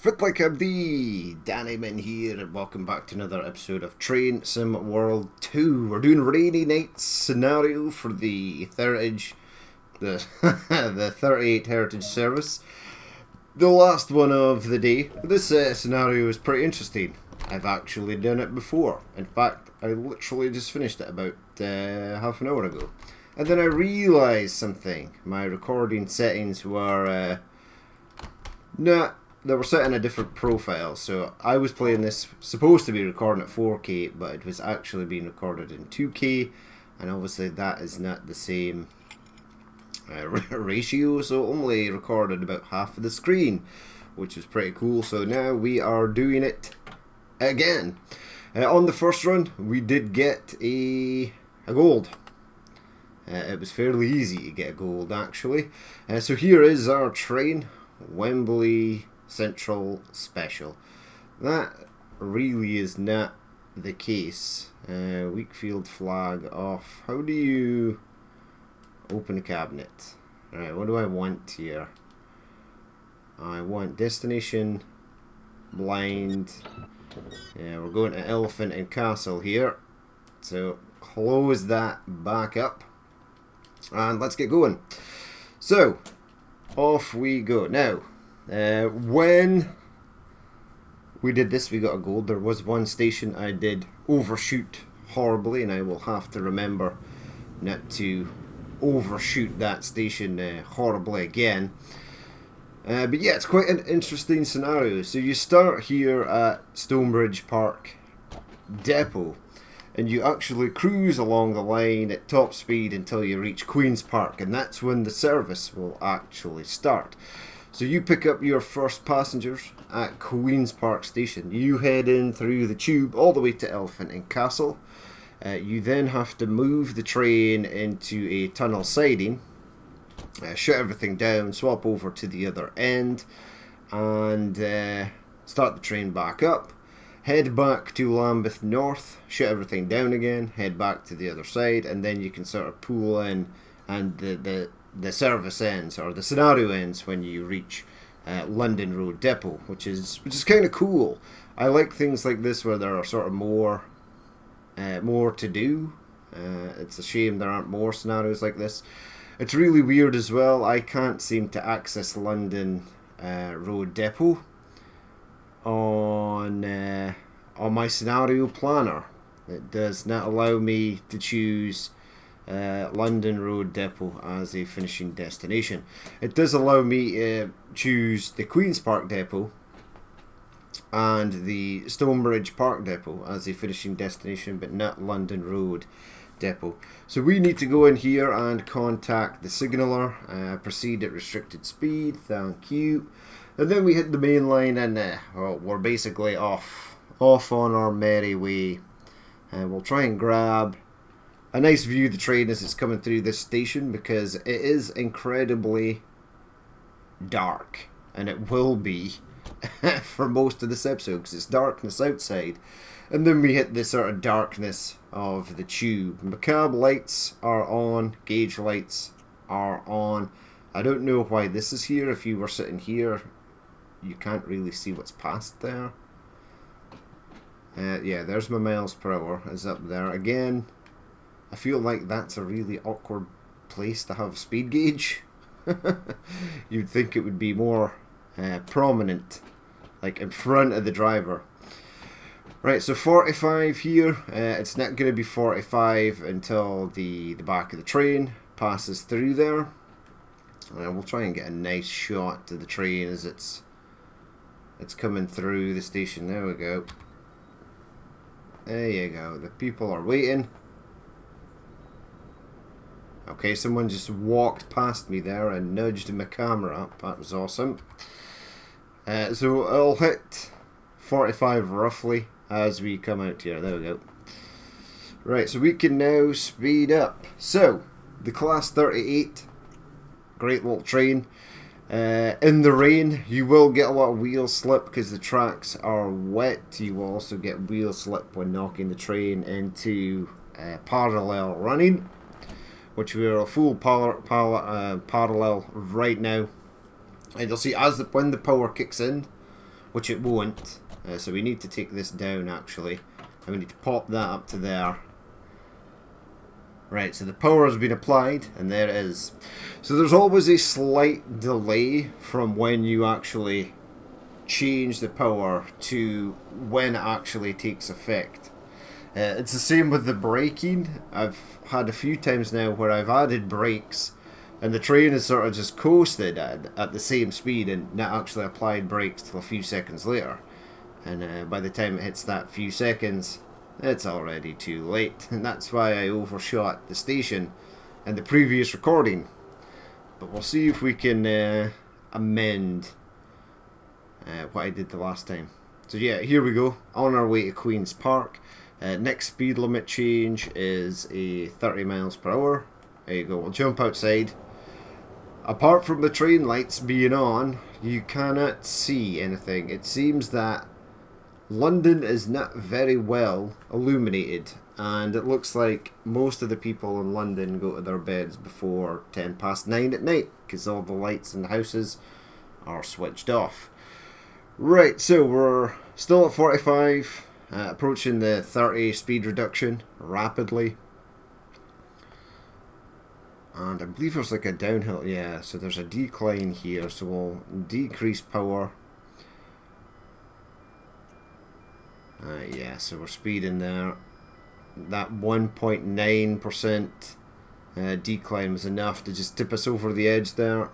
Fit like a bee, Danny Min here, and welcome back to another episode of Train Sim World 2. We're doing Rainy Night scenario for the Heritage, the 38 Heritage Service. The last one of the day. This scenario is pretty interesting. I've actually done it before. In fact, I literally just finished it about half an hour ago. And then I realised something. My recording settings were they were set in a different profile. So I was playing this, supposed to be recording at 4K, but it was actually being recorded in 2K. And obviously that is not the same ratio, so only recorded about half of the screen, which was pretty cool. So now we are doing it again. On the first run, we did get a gold. It was fairly easy to get a gold, actually. So here is our train, Wembley Central Special. That really is not the case. Wakefield flag off. How do you open a cabinet? Alright, what do I want here? I want destination, blind. Yeah, we're going to Elephant and Castle here. So close that back up. And let's get going. So, off we go. Now, when we did this, we got a gold. There was one station I did overshoot horribly, and I will have to remember not to overshoot that station horribly again. But yeah, it's quite an interesting scenario. So you start here at Stonebridge Park Depot, and you actually cruise along the line at top speed until you reach Queen's Park, and that's when the service will actually start. So you pick up your first passengers at Queen's Park Station. You head in through the tube all the way to Elephant and Castle. You then have to move the train into a tunnel siding, shut everything down, swap over to the other end, and start the train back up. Head back to Lambeth North, shut everything down again, head back to the other side, and then you can sort of pull in, and the service ends, or the scenario ends, when you reach London Road Depot, which is kind of cool. I like things like this where there are sort of more to do. It's a shame there aren't more scenarios like this. It's really weird as well. I can't seem to access London Road Depot on my scenario planner. It does not allow me to choose London Road Depot as a finishing destination. It does allow me to choose the Queen's Park Depot and the Stonebridge Park Depot as a finishing destination, but not London Road Depot. So we need to go in here and contact the signaller. Proceed at restricted speed, thank you. And then we hit the main line, and we're basically off on our merry way. And we'll try and grab a nice view of the train as it's coming through this station, because it is incredibly dark, and it will be for most of this episode, because it's darkness outside. And then we hit the sort of darkness of the tube. Macabre lights are on, gauge lights are on. I don't know why this is here. If you were sitting here, you can't really see what's past there. Yeah, there's my miles per hour is up there. Again, I feel like that's a really awkward place to have a speed gauge. You'd think it would be more prominent, like in front of the driver. Right, so 45 here. It's not going to be 45 until the back of the train passes through there. We'll try and get a nice shot to the train as it's coming through the station. There we go. There you go. The people are waiting. Okay, someone just walked past me there and nudged my camera up. That was awesome. So I'll hit 45 roughly as we come out here. There we go. Right, so we can now speed up. So, the Class 38, great little train. In the rain, you will get a lot of wheel slip because the tracks are wet. You will also get wheel slip when knocking the train into parallel running, which we are a full parallel right now. And you'll see when the power kicks in, which it won't. So we need to take this down actually, and we need to pop that up to there. Right, so the power has been applied, and there it is. So there's always a slight delay from when you actually change the power to when it actually takes effect. It's the same with the braking. I've had a few times now where I've added brakes and the train has sort of just coasted at the same speed and not actually applied brakes till a few seconds later. And by the time it hits that few seconds, it's already too late. And that's why I overshot the station in the previous recording. But we'll see if we can amend what I did the last time. So yeah, here we go, on our way to Queen's Park. Next speed limit change is a 30 miles per hour. There you go, we'll jump outside. Apart from the train lights being on, you cannot see anything. It seems that London is not very well illuminated, and it looks like most of the people in London go to their beds before 9:10 at night because all the lights in the houses are switched off. Right, so we're still at 45, approaching the 30 speed reduction rapidly. And I believe there's like a downhill, yeah, so there's a decline here, so we'll decrease power. Yeah, so we're speeding there. That 1.9% decline was enough to just tip us over the edge there.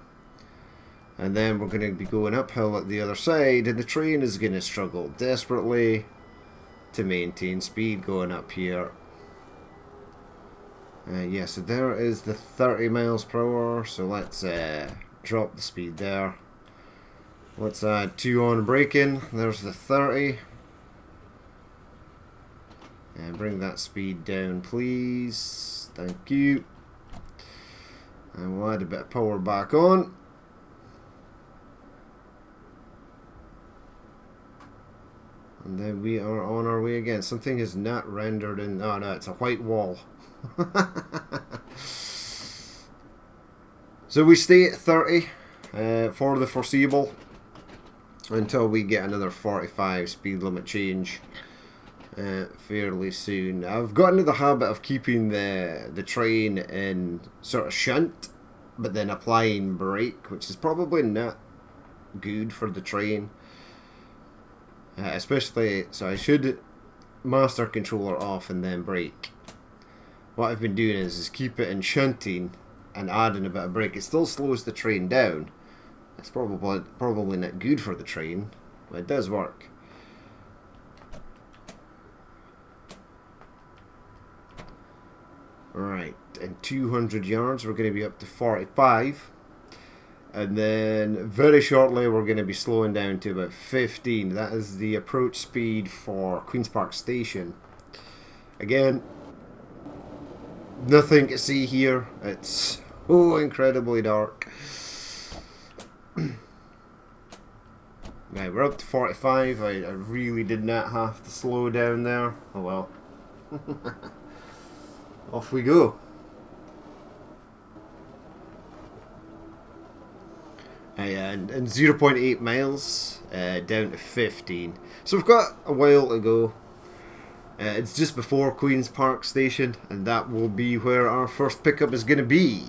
And then we're going to be going uphill at the other side, and the train is going to struggle desperately to maintain speed going up here. Yeah, so there is the 30 miles per hour, so let's drop the speed there. Let's add 2 on braking. There's the 30. And bring that speed down, please. Thank you. And we'll add a bit of power back on. And then we are on our way again. Something is not rendered in... Oh no, it's a white wall. So we stay at 30 for the foreseeable until we get another 45 speed limit change fairly soon. I've got into the habit of keeping the train in sort of shunt, but then applying brake, which is probably not good for the train. Especially, so I should master controller off and then brake. What I've been doing is keep it in shunting and adding a bit of brake. It still slows the train down. It's probably not good for the train, but it does work. Right, in 200 yards we're going to be up to 45. And then very shortly we're going to be slowing down to about 15. That is the approach speed for Queen's Park Station. Again, nothing to see here. It's so incredibly dark. Right, we're up to 45. I really did not have to slow down there. Oh well. Off we go. And 0.8 miles down to 15. So we've got a while to go. It's just before Queen's Park Station, and that will be where our first pickup is going to be.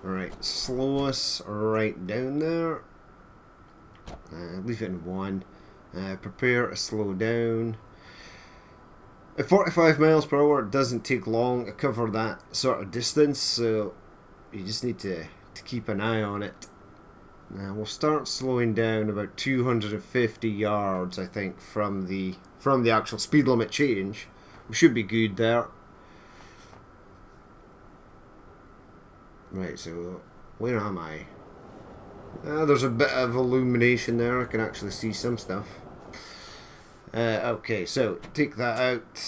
Alright, slow us right down there. Leave it in 1. Prepare to slow down. At 45 miles per hour, it doesn't take long to cover that sort of distance, so you just need to keep an eye on it. Now we'll start slowing down about 250 yards, I think, from the actual speed limit change. We should be good there. Right, so where am I? There's a bit of illumination there. I can actually see some stuff. Okay, so take that out,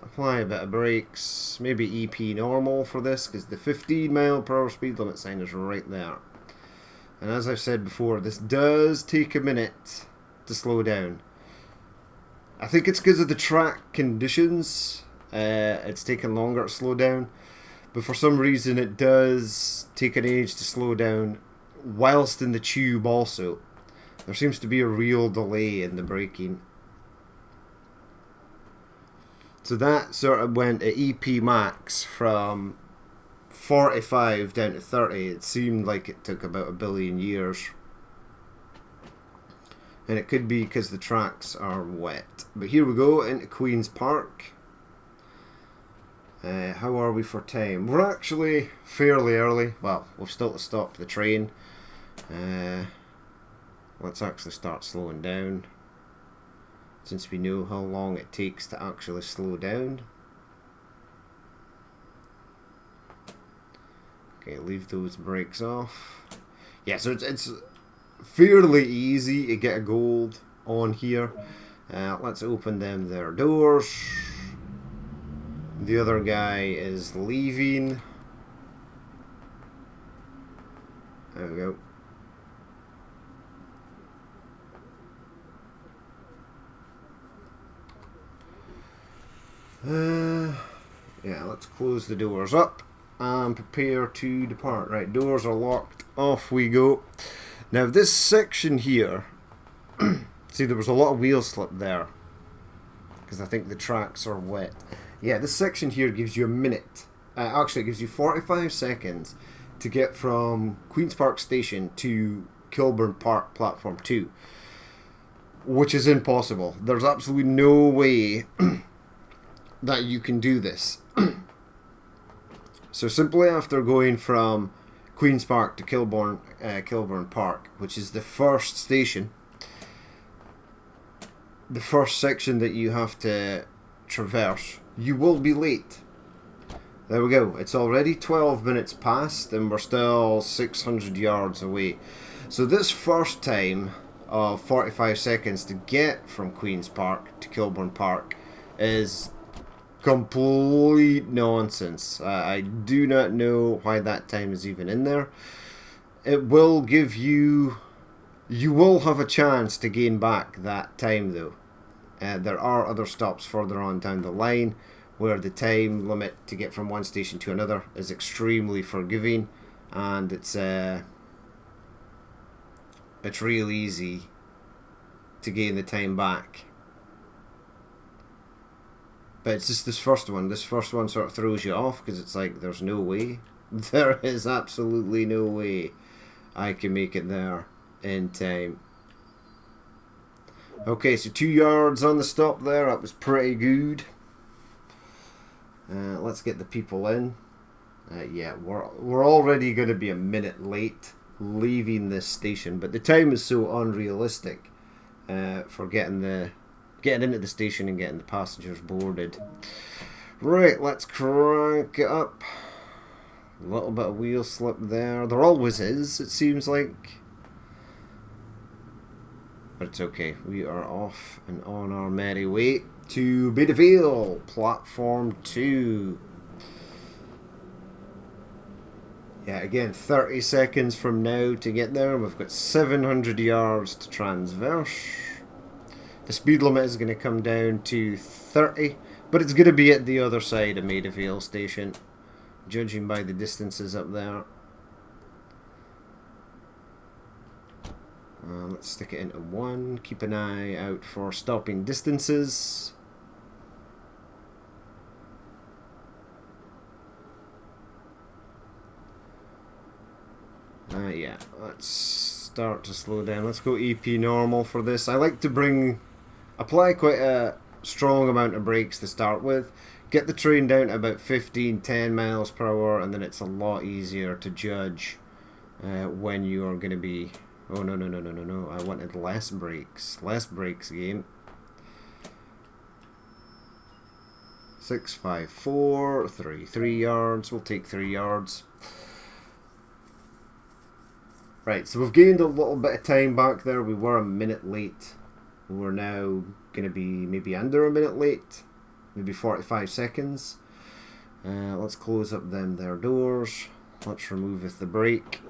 apply a bit of brakes, maybe EP normal for this, because the 15 mile per hour speed limit sign is right there. And as I've said before, this does take a minute to slow down. I think it's because of the track conditions, it's taken longer to slow down. but for some reason it does take an age to slow down, whilst in the tube also. There seems to be a real delay in the braking. So that sort of went at EP max from 45 down to 30. It seemed like it took about 1 billion years. And it could be because the tracks are wet. But here we go into Queen's Park. How are we for time? We're actually fairly early. Well, we've still to stop the train. Let's actually start slowing down, since we know how long it takes to actually slow down. Okay, leave those brakes off. Yeah, so it's fairly easy to get a gold on here. Let's open them their doors. The other guy is leaving. There we go. Yeah, let's close the doors up and prepare to depart. Right, doors are locked. Off we go. Now this section here, see, there was a lot of wheel slip there because I think the tracks are wet. Yeah, this section here gives you a minute. Actually, it gives you 45 seconds to get from Queen's Park Station to Kilburn Park Platform 2, which is impossible. There's absolutely no way that you can do this. So simply after going from Queen's Park to Kilburn Park, which is the first station, the first section that you have to traverse, you will be late. There we go. It's already 12 minutes past and we're still 600 yards away. So this first time of 45 seconds to get from Queen's Park to Kilburn Park is complete nonsense. I do not know why that time is even in there. It will give you will have a chance to gain back that time though. There are other stops further on down the line where the time limit to get from one station to another is extremely forgiving, and it's real easy to gain the time back. But it's just this first one. This first one sort of throws you off because it's like, there's no way. There is absolutely no way I can make it there in time. Okay, so 2 yards on the stop there. That was pretty good. Let's get the people in. Yeah, we're already going to be a minute late leaving this station, but the time is so unrealistic for getting into the station and getting the passengers boarded. Right, let's crank it up. A little bit of wheel slip there. There always is, it seems like. But it's okay. We are off and on our merry way to Piccadilly, Platform 2. Yeah, again, 30 seconds from now to get there. We've got 700 yards to transverse. The speed limit is going to come down to 30, but it's going to be at the other side of Piccadilly Station, judging by the distances up there. Let's stick it into 1. Keep an eye out for stopping distances. Yeah, let's start to slow down. Let's go EP normal for this. I like to apply quite a strong amount of brakes to start with. Get the train down to about 10 miles per hour, and then it's a lot easier to judge when you are going to be... Oh, no. I wanted less brakes. Less brakes, game. 6, 5, 4, 3 yards. We'll take 3 yards. Right, so we've gained a little bit of time back there. We were a minute late. We're now going to be maybe under a minute late. Maybe 45 seconds. Let's close up their doors. Let's remove the brake.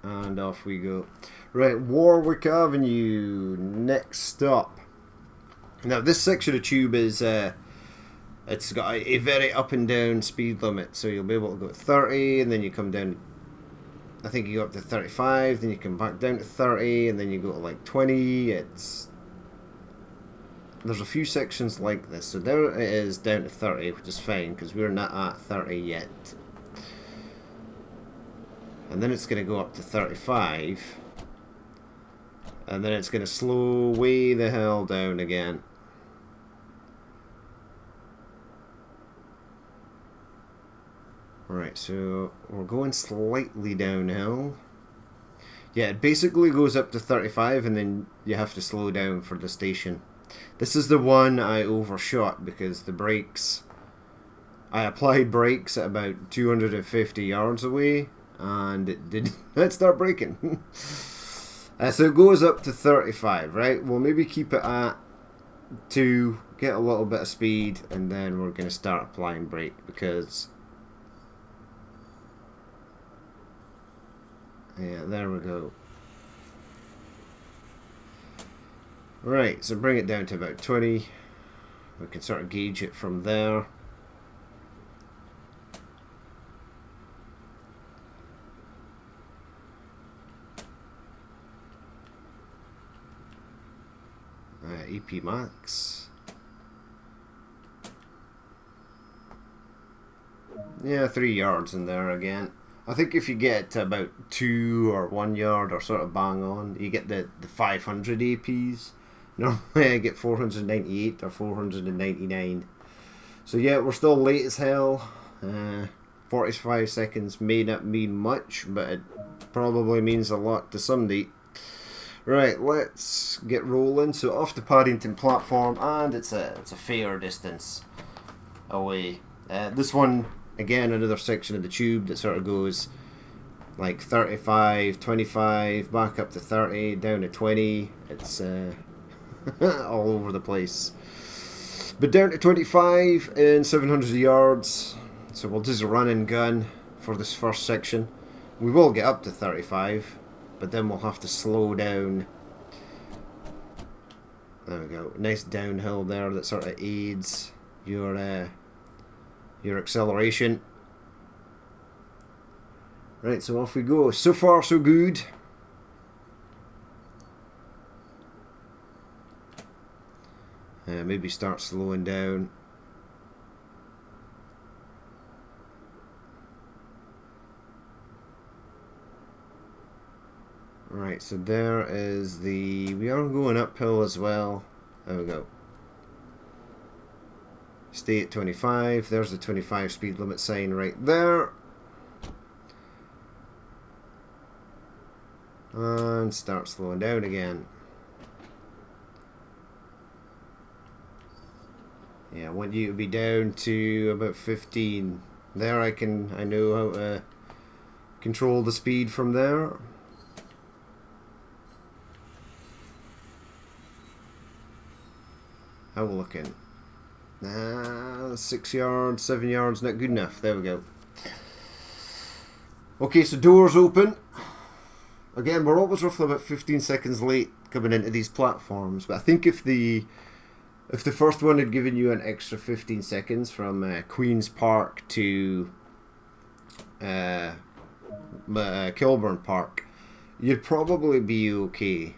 And off we go. Right, Warwick Avenue, next stop. Now this section of tube is it's got a very up and down speed limit, so you'll be able to go at 30, and then you come down. I think you go up to 35, then you come back down to 30, and then you go to like 20. There's a few sections like this, so there it is down to 30, which is fine because we're not at 30 yet. And then it's going to go up to 35, and then it's going to slow way the hell down again. Right, so we're going slightly downhill. Yeah, it basically goes up to 35 and then you have to slow down for the station. This is the one I overshot because the brakes... I applied brakes at about 250 yards away and it did not start braking. So it goes up to 35, right? We'll maybe keep it at 2, get a little bit of speed, and then we're going to start applying brake because... Yeah, there we go. Right, so bring it down to about 20. We can sort of gauge it from there. EP max. Yeah, 3 yards in there again. I think if you get to about 2 or 1 yard or sort of bang on, you get the 500 APs. Normally I get 498 or 499. So yeah, we're still late as hell. 45 seconds may not mean much, but it probably means a lot to somebody. Right, let's get rolling. So off the Paddington platform, and it's a fair distance away. This one, again, another section of the tube that sort of goes like 35, 25, back up to 30, down to 20. It's all over the place. But down to 25 in 700 yards. So we'll just run and gun for this first section. We will get up to 35, but then we'll have to slow down. There we go. Nice downhill there that sort of aids your acceleration. Right, so off we go. So far, so good. Maybe start slowing down. Right, so there is the... We are going uphill as well. There we go. Stay at 25. There's the 25 speed limit sign right there. And start slowing down again. Yeah, I want you to be down to about 15. There I know how to control the speed from there. How we looking? 6 yards, 7 yards, not good enough. There we go. Okay, so doors open. Again, we're always roughly about 15 seconds late coming into these platforms, but I think if the first one had given you an extra 15 seconds from Queen's Park to Kilburn Park, you'd probably be okay.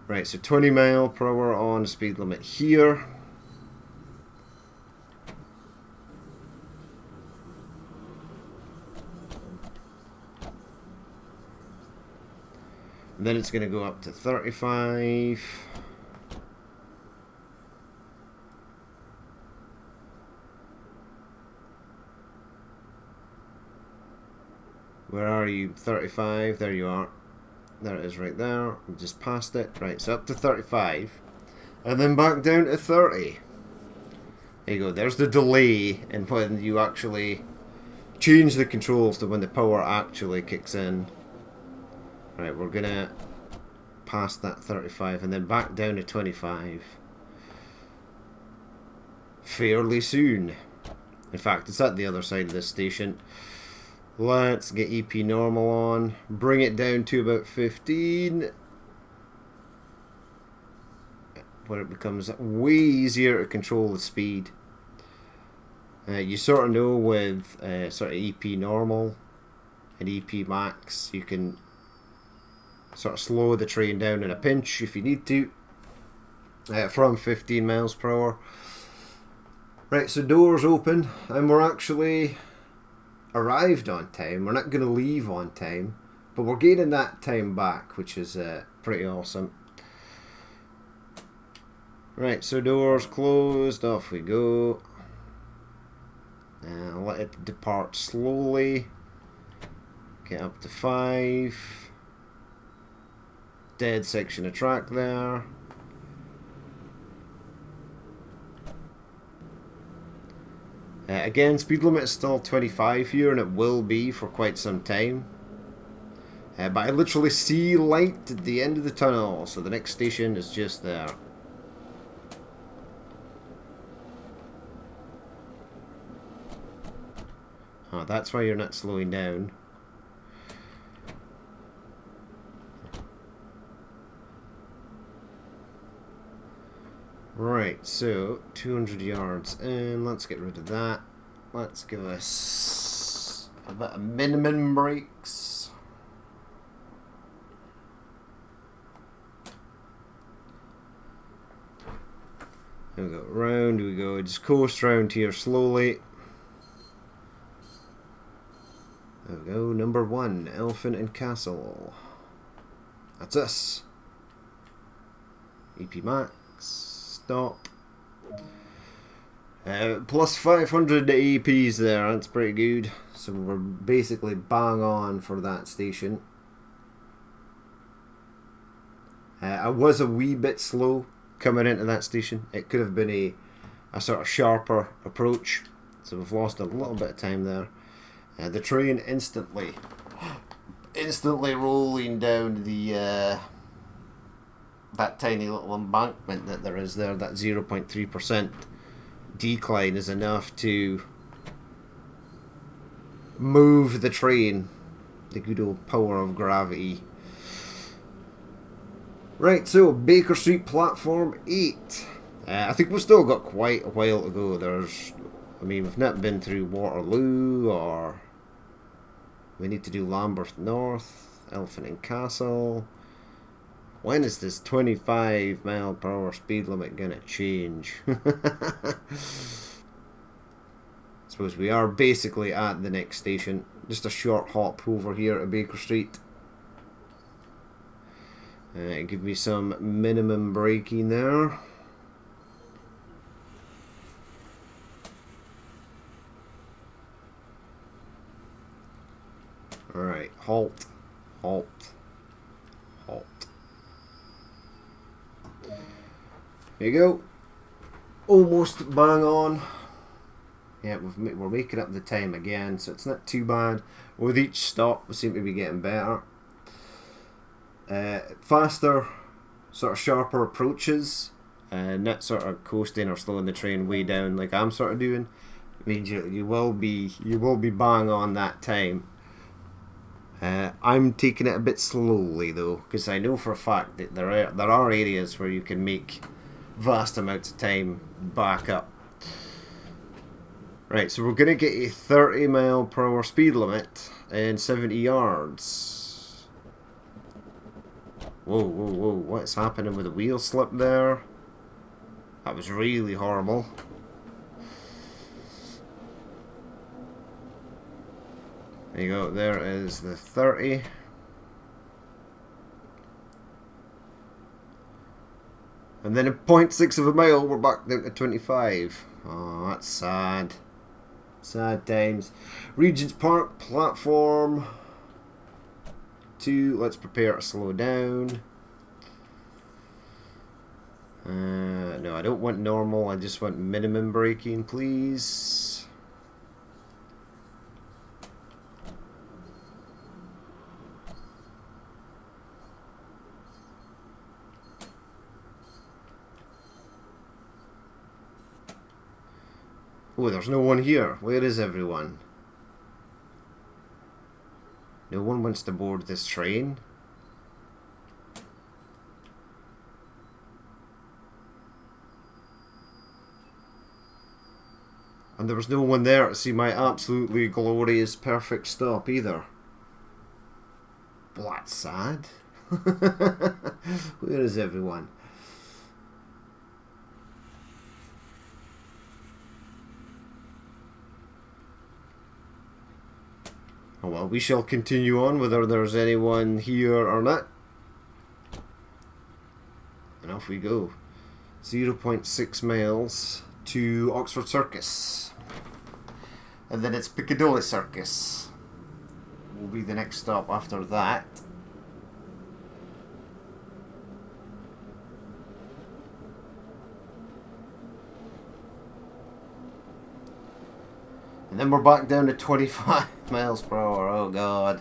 Right, so 20 mile per hour on speed limit here. And then it's going to go up to 35. Where are you? 35. There you are. There it is right there. We just passed it. Right, so up to 35. And then back down to 30. There you go. There's the delay in when you actually change the controls to when the power actually kicks in. Right, we're going to pass that 35 and then back down to 25. Fairly soon. In fact, it's at the other side of this station. Let's get EP normal on. Bring it down to about 15. where it becomes way easier to control the speed. You sort of know with sort of EP normal and EP max, you can sort of slow the train down in a pinch if you need to, from 15 miles per hour. Right, so doors open, and we're actually arrived on time. We're not going to leave on time, but we're gaining that time back, which is pretty awesome. Right, so doors closed, off we go. Let it depart slowly. Get up to 5. Dead section of track there. Again, speed limit is still 25 here, and it will be for quite some time. But I literally see light at the end of the tunnel, so the next station is just there. Oh, that's why you're not slowing down. Right, so 200 yards in. Let's get rid of that. Let's give us a bit of minimum brakes. There we go. Round we go. Just coast round here slowly. There we go. Number 1, Elephant and Castle. That's us. EP Max. Stop. Plus 500 APs there, that's pretty good. So we're basically bang on for that station. I was a wee bit slow coming into that station. It could have been a sort of sharper approach, so we've lost a little bit of time there. The train instantly rolling down the that tiny little embankment that there is there. That 0.3% decline is enough to move the train. The good old power of gravity. Right, so Baker Street platform 8. I think we've still got quite a while to go. We've not been through Waterloo, or we need to do Lambeth North, Elephant and Castle. When is this 25 mile per hour speed limit gonna change? I suppose we are basically at the next station. Just a short hop over here at Baker Street. Give me some minimum braking there. Alright, halt, halt, halt. There you go. Almost bang on. Yeah, we're making up the time again, so it's not too bad. With each stop, we seem to be getting better. Faster, sort of sharper approaches, not sort of coasting or slowing the train way down like I'm sort of doing. I mean, you will be bang on that time. I'm taking it a bit slowly though, because I know for a fact that there are areas where you can make vast amounts of time back up. Right, so we're gonna get a 30 mile per hour speed limit and 70 yards. Whoa, whoa, whoa, what's happening with the wheel slip there? That was really horrible. There you go, there is the 30. And then in 0.6 of a mile, we're back down to 25. Oh, that's sad. Sad times. Regent's Park, platform 2. Let's prepare to slow down. No, I don't want normal. I just want minimum braking, please. Oh, there's no one here. Where is everyone? No one wants to board this train. And there was no one there to see my absolutely glorious perfect stop either. Well, that's sad. Where is everyone? Oh well, we shall continue on whether there's anyone here or not. And off we go. 0.6 miles to Oxford Circus. And then it's Piccadilly Circus. Will be the next stop after that. And then we're back down to 25 miles per hour. Oh god.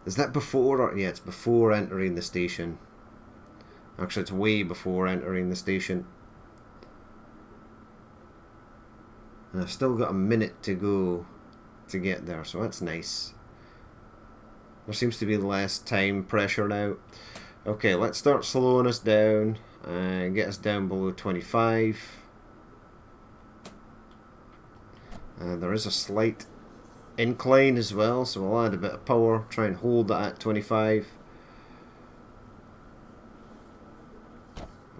Is that before or... yeah, it's before entering the station. Actually, it's way before entering the station. And I've still got a minute to go to get there, so that's nice. There seems to be less time pressure now. Okay, let's start slowing us down and get us down below 25. There is a slight incline as well, so we'll add a bit of power, try and hold that at 25.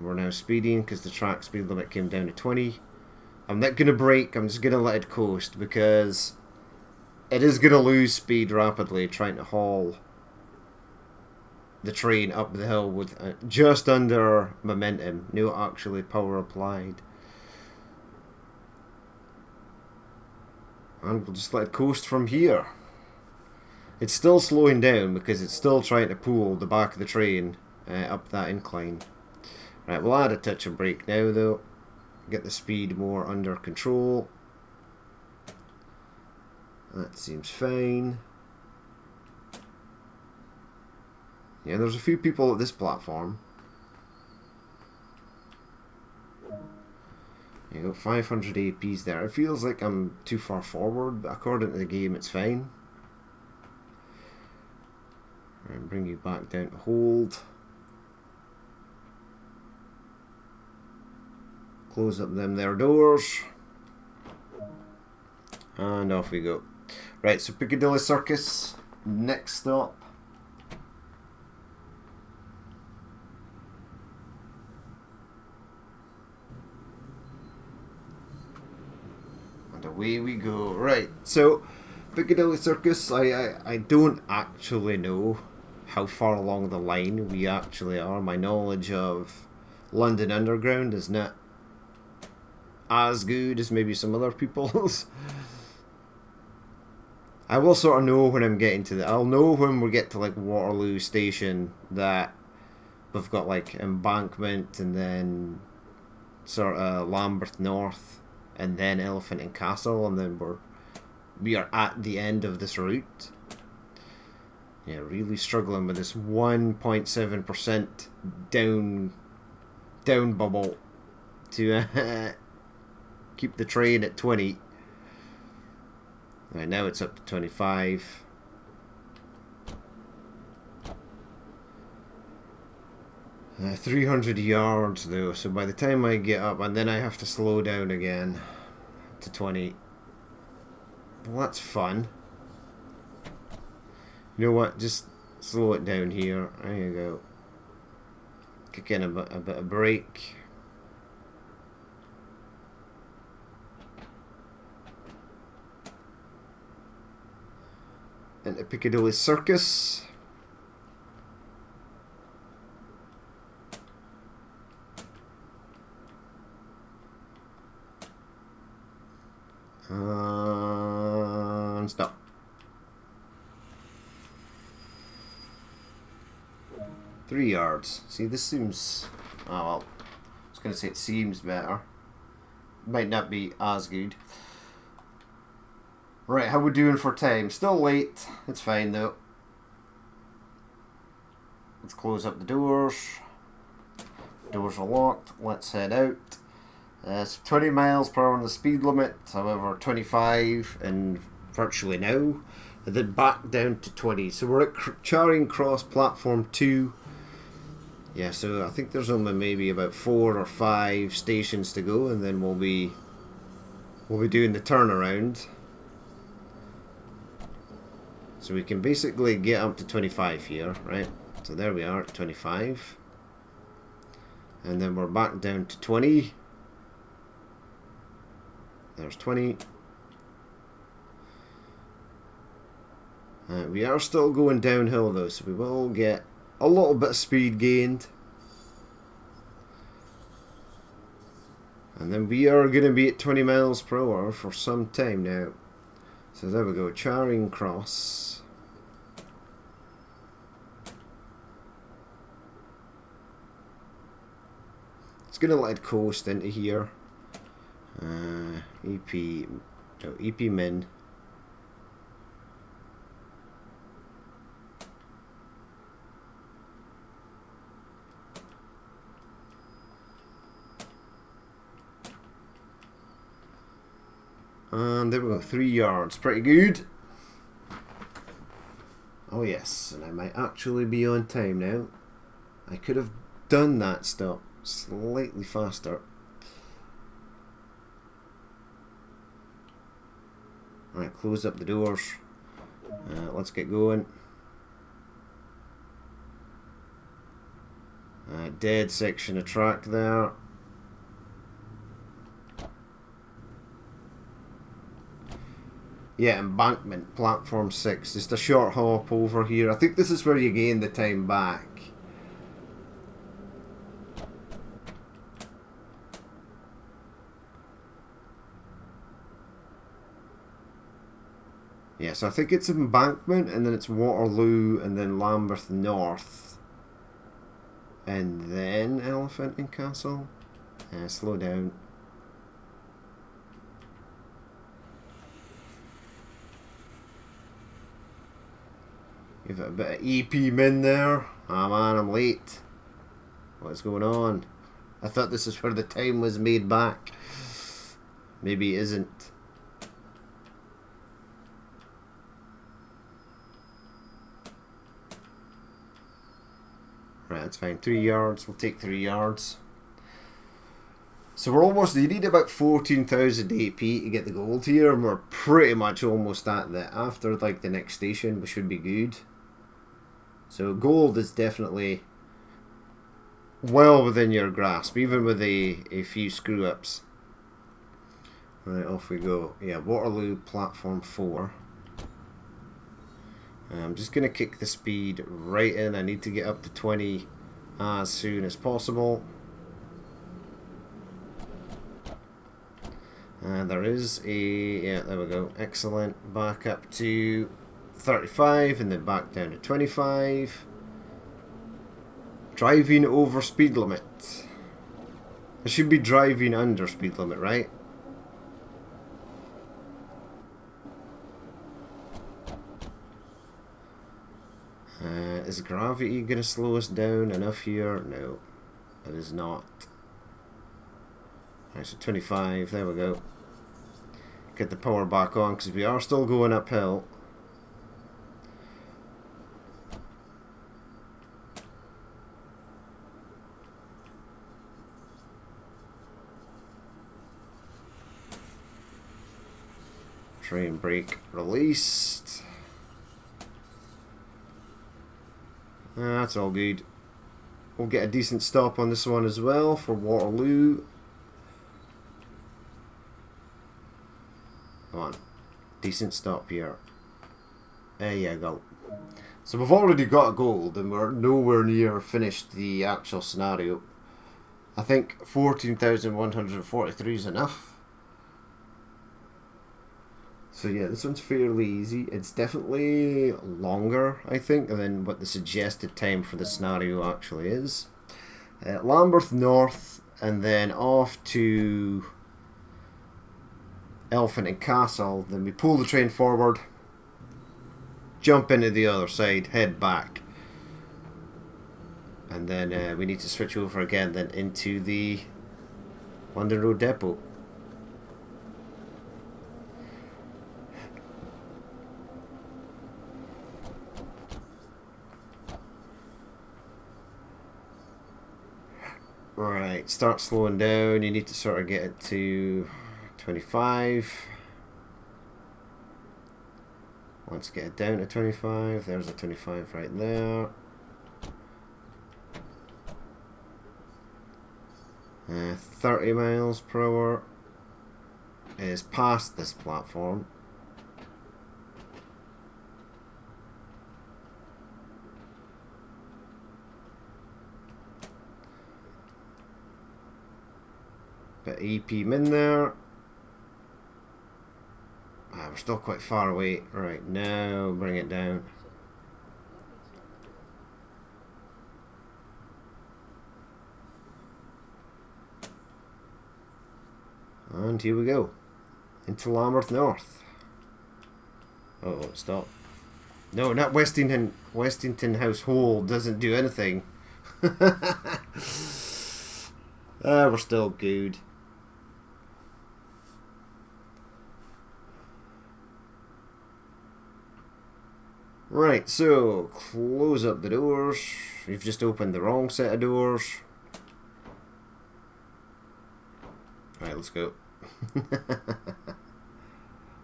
We're now speeding because the track speed limit came down to 20. I'm not going to brake, I'm just going to let it coast because it is going to lose speed rapidly trying to haul the train up the hill with just under momentum, no actually power applied. And we'll just let it coast from here. It's still slowing down because it's still trying to pull the back of the train up that incline. Right, we'll add a touch of brake now though. Get the speed more under control. That seems fine. Yeah, there's a few people at this platform. You got 500 APs there. It feels like I'm too far forward, but according to the game it's fine. And bring you back down to hold. Close up them there doors. And off we go. Right, so Piccadilly Circus, next stop. And away we go. Right, so Piccadilly Circus, I don't actually know how far along the line we actually are. My knowledge of London Underground is not as good as maybe some other people's. I will sort of know when I'm getting to I'll know when we get to like Waterloo Station that we've got like Embankment and then sort of Lambeth North and then Elephant and Castle, and then we are at the end of this route. Yeah, really struggling with this 1.7% down bubble to keep the train at 20. Right, now it's up to 25. Uh, 300 yards though, so by the time I get up, and then I have to slow down again to 20. Well, that's fun. You know what? Just slow it down here. There you go. Kick in a bit of brake. Into Piccadilly Circus. And stop. Three yards. See, this seems... oh well. I was going to say it seems better. Might not be as good. Right, how we doing for time? Still late. It's fine though. Let's close up the doors. Doors are locked. Let's head out. It's 20 miles per hour on the speed limit. However, 25 and virtually now. And then back down to 20. So we're at Charing Cross Platform 2. Yeah, so I think there's only maybe about 4 or 5 stations to go, and then we'll be doing the turnaround. So we can basically get up to 25 here, right? So there we are at 25. And then we're back down to 20. There's 20. We are still going downhill though, so we will get a little bit of speed gained. And then we are going to be at 20 miles per hour for some time now. So there we go, Charing Cross. It's going to let coast into here. EP Min. And there we go, 3 yards, pretty good. Oh yes, and I might actually be on time now. I could have done that stop slightly faster. Alright, close up the doors. Let's get going. Dead section of track there. Yeah, embankment, platform 6. Just a short hop over here. I think this is where you gain the time back. Yeah, so I think it's embankment, and then it's Waterloo, and then Lambeth North. And then Elephant and Castle. Slow down. Give it a bit of EP Min there. Ah man, I'm late. What's going on? I thought this is where the time was made back. Maybe it isn't. Right, that's fine. 3 yards. We'll take 3 yards. So we're almost, you need about 14,000 AP to get the gold here, and we're pretty much almost at that. After like the next station, we should be good. So gold is definitely well within your grasp, even with a few screw ups. Right, off we go. Yeah, Waterloo platform 4. I'm just going to kick the speed right in. I need to get up to 20 as soon as possible. And there is a, yeah, there we go, excellent. Back up to 35 and then back down to 25. Driving over speed limit. I should be driving under speed limit, right? Is gravity going to slow us down enough here? No, it is not. Alright, so 25, there we go. Get the power back on because we are still going uphill. Train brake released. That's all good. We'll get a decent stop on this one as well for Waterloo. Come on. Decent stop here. There you go. So we've already got a gold and we're nowhere near finished the actual scenario. I think 14,143 is enough. So yeah, this one's fairly easy. It's definitely longer, I think, than what the suggested time for the scenario actually is. Lambeth North, and then off to Elephant and Castle. Then we pull the train forward, jump into the other side, head back. And then we need to switch over again then into the London Road Depot. Right, start slowing down. You need to sort of get it to 25. Let's get it down to 25. There's a 25 right there. 30 miles per hour is past this platform. Bit EP in there. We're still quite far away. Right, now bring it down. And here we go. Into Lambeth North. Oh, stop. No, not Westington. Westington Household doesn't do anything. We're still good. Right, so close up the doors. You've just opened the wrong set of doors. Right, let's go.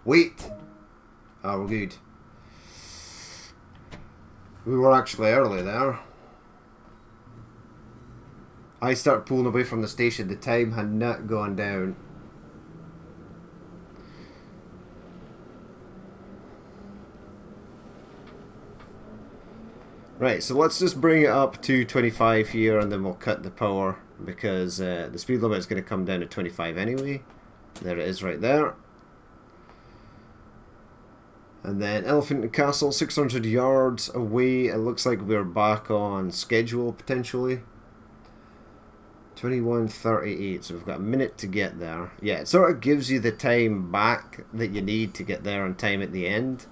Wait! Oh, we're good. We were actually early there. I started pulling away from the station. The time had not gone down. Right, so let's just bring it up to 25 here and then we'll cut the power because the speed limit is going to come down to 25 anyway. There it is right there. And then Elephant and Castle, 600 yards away. It looks like we're back on schedule potentially. 21:38, so we've got a minute to get there. Yeah, it sort of gives you the time back that you need to get there on time at the end.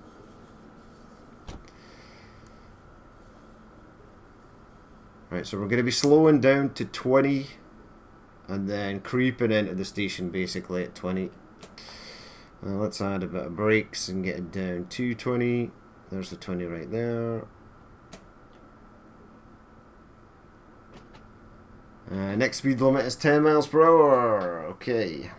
Right, so we're going to be slowing down to 20 and then creeping into the station basically at 20. Let's add a bit of brakes and get it down to 20. There's the 20 right there. Next speed limit is 10 miles per hour. Okay.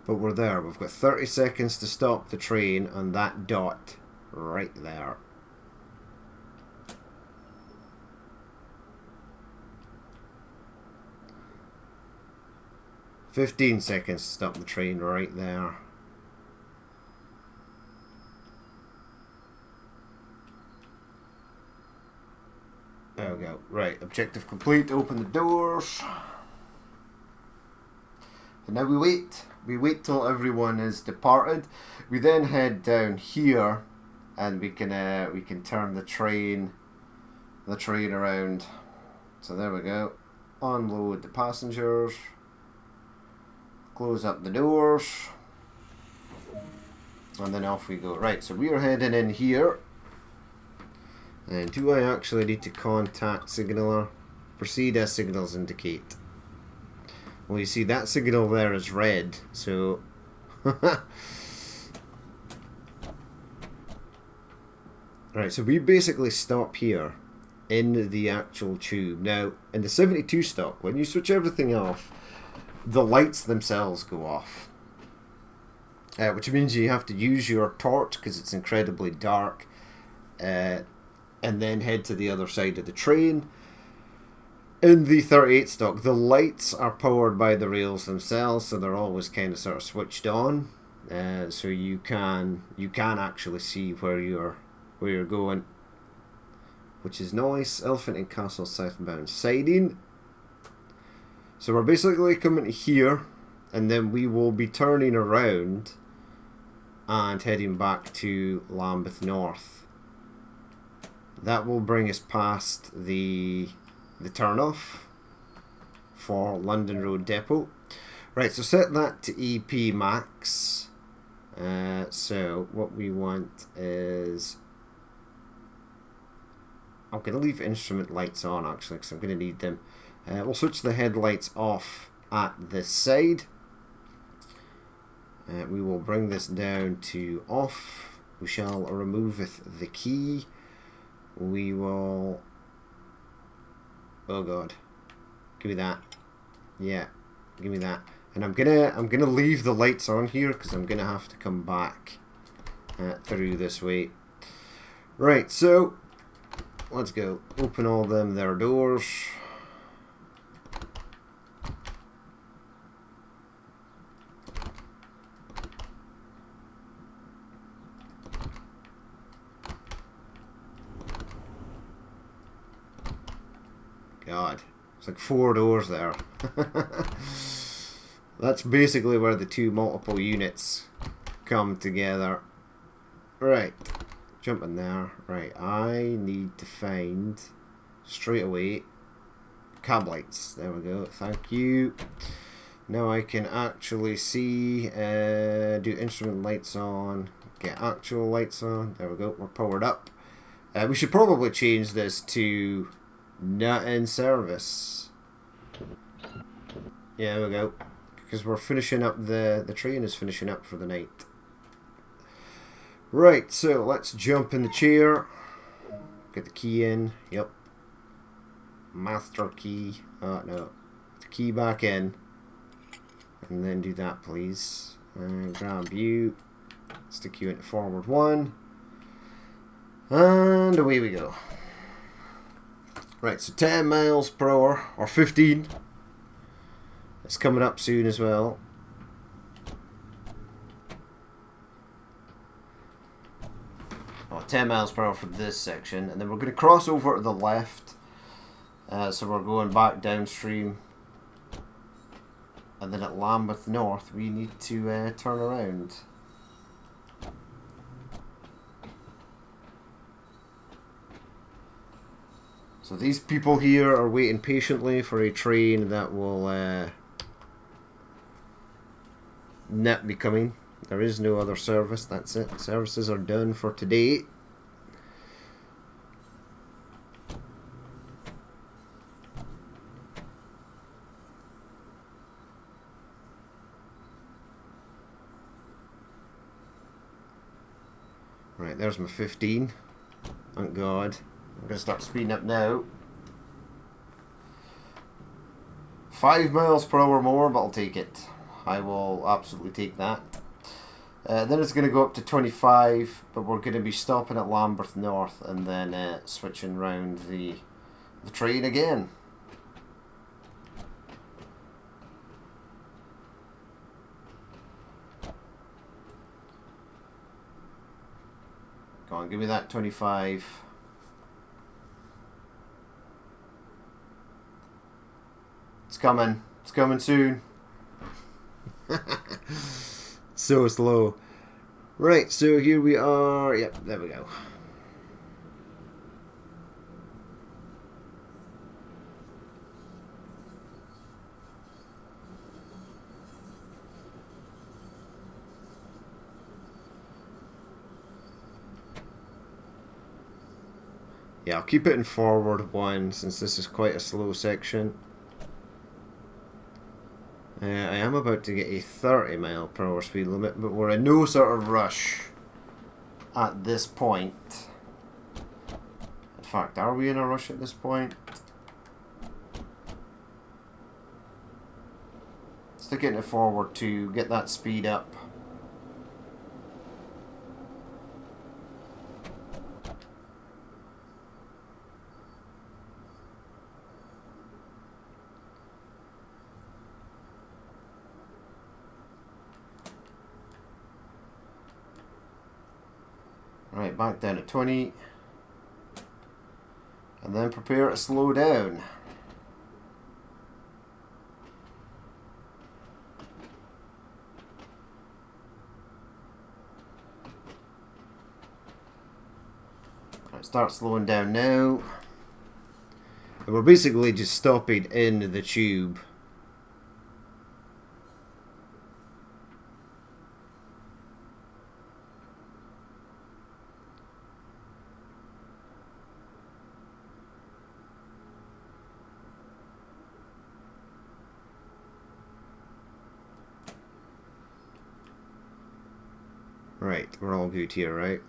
But we're there. We've got 30 seconds to stop the train on that dot right there. "15 seconds to stop the train right there." There we go. Right, objective complete. Open the doors. And now we wait. We wait till everyone is departed. We then head down here, and we can turn the train around. So there we go. Unload the passengers. Close up the doors. And then off we go. Right, so we are heading in here. And do I actually need to contact signaller? Proceed as signals indicate. Well, you see that signal there is red, so right, so we basically stop here in the actual tube. Now, in the 72 stock, when you switch everything off, the lights themselves go off. Which means you have to use your torch because it's incredibly dark. And then head to the other side of the train. In the 38 stock, the lights are powered by the rails themselves, so they're always kind of sort of switched on, so you can actually see where you're going, which is nice. Elephant and Castle southbound siding. So we're basically coming to here, and then we will be turning around and heading back to Lambeth North. That will bring us past the turn-off for London Road Depot. Right, so set that to EP max. So what we want is... I'm going to leave instrument lights on actually because I'm going to need them. We'll switch the headlights off at this side. We will bring this down to off. We shall remove the key. we will... Oh god. Give me that. Yeah, give me that. And I'm gonna leave the lights on here because I'm gonna have to come back through this way. Right, so let's go. Open all them their doors. God, it's like 4 doors there. That's basically where the 2 multiple units come together. Right, jump in there. Right, I need to find straight away cab lights. There we go. Thank you. Now I can actually see. Do instrument lights on. Get actual lights on. There we go. We're powered up. We should probably change this to not in service. Yeah, there we go. Because we're finishing up the train is finishing up for the night. Right, so let's jump in the chair. Get the key in. Yep. Master key. Oh no. The key back in. And then do that, please. And grab you. Stick you into forward 1. And away we go. Right, so 10 miles per hour, or 15. It's coming up soon as well. Oh, 10 miles per hour for this section. And then we're going to cross over to the left. So we're going back downstream. And then at Lambeth North, we need to turn around. So these people here are waiting patiently for a train that will not be coming. There is no other service, that's it. Services are done for today. Right, there's my 15. Thank God. I'm going to start speeding up now. 5 miles per hour more, but I'll take it. I will absolutely take that. Then it's going to go up to 25, but we're going to be stopping at Lambeth North and then switching round the train again. Go on, give me that 25. It's coming. It's coming soon. So slow. Right, so here we are. Yep, there we go. Yeah, I'll keep it in forward 1 since this is quite a slow section. I am about to get a 30 mile per hour speed limit, but we're in no sort of rush at this point. In fact, are we in a rush at this point? Stick it into forward 2, get that speed up. Right, back down to 20. And then prepare to slow down. Right, start slowing down now. And we're basically just stopping in the tube. Right, we're all good here, right?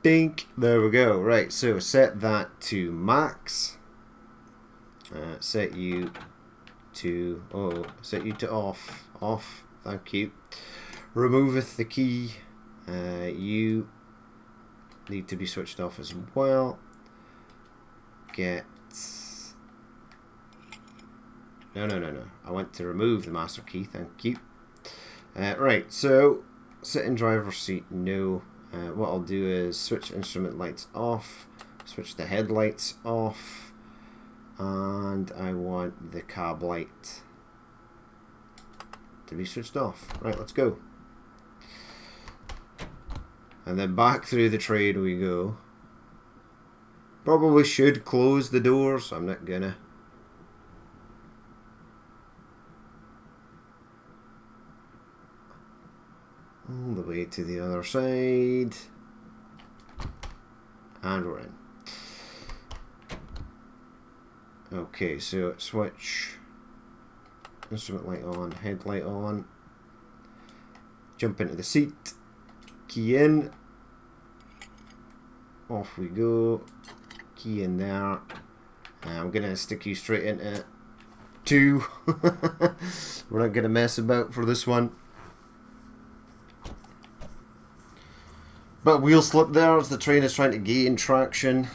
Dink. There we go. Right, so set that to max. Set you to off. Off. Thank you. Removeth the key. You need to be switched off as well. Get. No. I want to remove the master key. Thank you. Right, so sit in driver's seat. No. What I'll do is switch instrument lights off, switch the headlights off, and I want the cab light to be switched off. Right, let's go. And then back through the train we go. Probably should close the doors. I'm not gonna. All the way to the other side. And we're in. Okay, so switch. Instrument light on, headlight on. Jump into the seat. Key in. Off we go. Key in there. I'm going to stick you straight into 2. We're not going to mess about for this one. But wheel slip there as the train is trying to gain traction.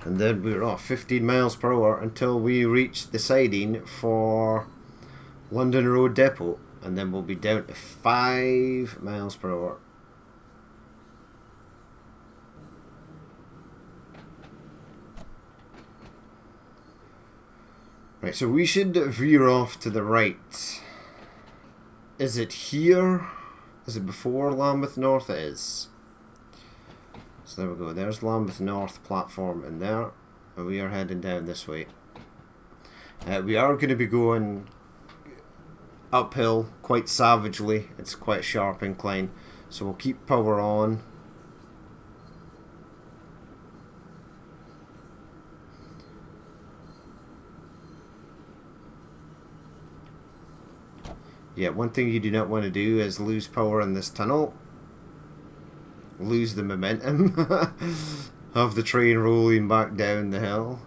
And then we're off 15 miles per hour until we reach the siding for London Road Depot. And then we'll be down to 5 miles per hour. Right, so we should veer off to the right. Is it here? Is it before Lambeth North? It is. So there we go. There's Lambeth North platform in there. And we are heading down this way. We are going to be going uphill quite savagely. It's quite a sharp incline. So we'll keep power on. Yeah, one thing you do not want to do is lose power in this tunnel. Lose the momentum of the train rolling back down the hill.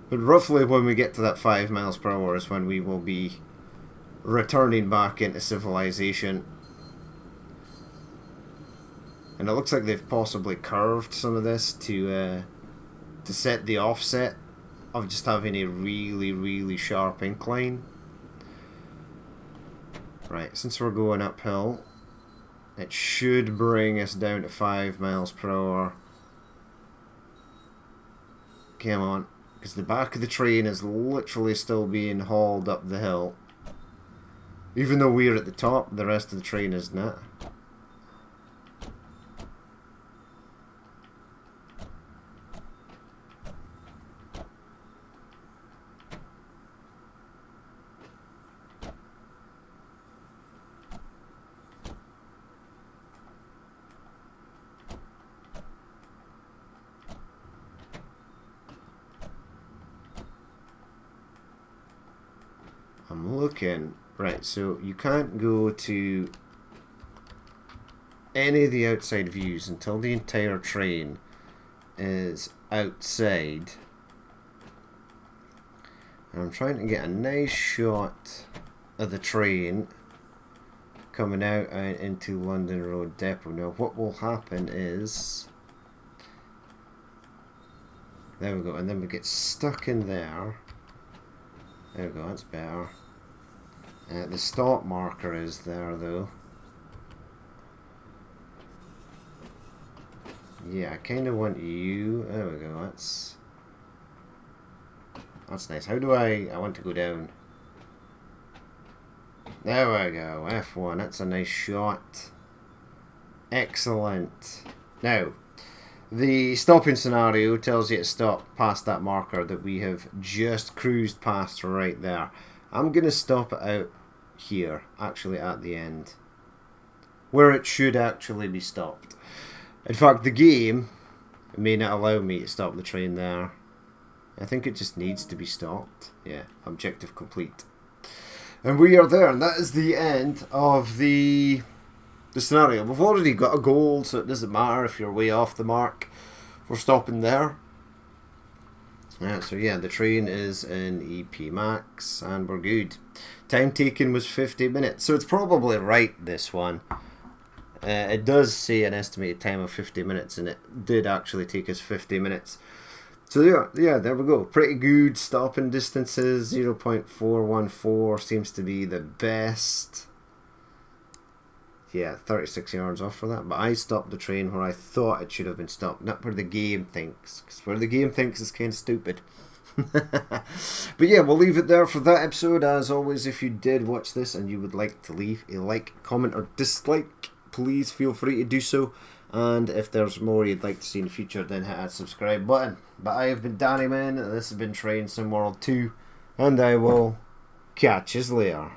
But roughly when we get to that 5 miles per hour is when we will be returning back into civilization. And it looks like they've possibly curved some of this to set the offset of just having a really sharp incline. Right, since we're going uphill, it should bring us down to 5 miles per hour. Come on, because the back of the train is literally still being hauled up the hill. Even though we're at the top, the rest of the train is not. I'm looking. Right, so you can't go to any of the outside views until the entire train is outside. And I'm trying to get a nice shot of the train coming out into London Road Depot. Now what will happen is, there we go, and then we get stuck in there. There we go, that's better. The stop marker is there though. Yeah, I kind of want you. There we go, that's nice. How do I want to go down. There we go, F1, that's a nice shot. Excellent. Now, the stopping scenario tells you to stop past that marker that we have just cruised past right there. I'm going to stop it out here, actually at the end, where it should actually be stopped. In fact, the game may not allow me to stop the train there. I think it just needs to be stopped. Yeah, objective complete. And we are there, and that is the end of the scenario. We've already got a goal, so it doesn't matter if you're way off the mark. We're stopping there. So yeah, the train is in EP Max, and we're good. Time taken was 50 minutes, so it's probably right, this one. It does say an estimated time of 50 minutes, and it did actually take us 50 minutes. So yeah, there we go. Pretty good stopping distances. 0.414 seems to be the best. Yeah, 36 yards off for that. But I stopped the train where I thought it should have been stopped, not where the game thinks. Because where the game thinks is kind of stupid. But yeah, we'll leave it there for that episode. As always, if you did watch this and you would like to leave a like, comment or dislike, please feel free to do so. And if there's more you'd like to see in the future, then hit that subscribe button. But I have been Danny Man, and this has been Train Sim World 2, and I will catch you later.